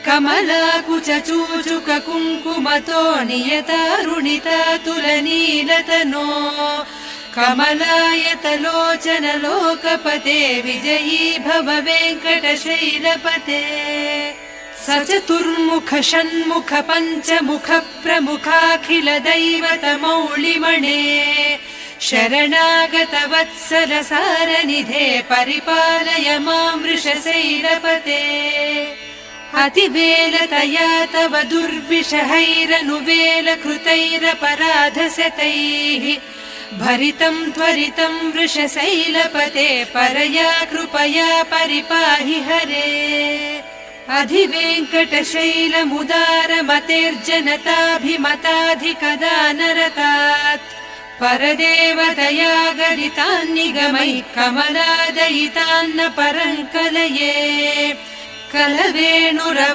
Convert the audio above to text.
कमलाकुचूचुक कुङ्कुमतो नियतारुणिता तुलनीलतनो कमलायतलोचन लोकपते विजयी भव वेङ्कटशैलपते सचतुर्मुख षण्मुख पञ्चमुख प्रमुखाखिल दैवतमौलिमणे शरणागत वत्सल सारनिधे परिपालय मां वृषशैलपते अतिवेलतया तव दुर्विषहैरनुवेल कृतैरपराधशतैः भरितं त्वरितं वृषशैलपते परया कृपया परिपाहि हरे अधिवेङ्कटशैलमुदारमतेर्जनताभिमताधिकदानरतात् परदेवतया गरितान्निगमैः कमलादयितान्न परं कलये कलवेणुरव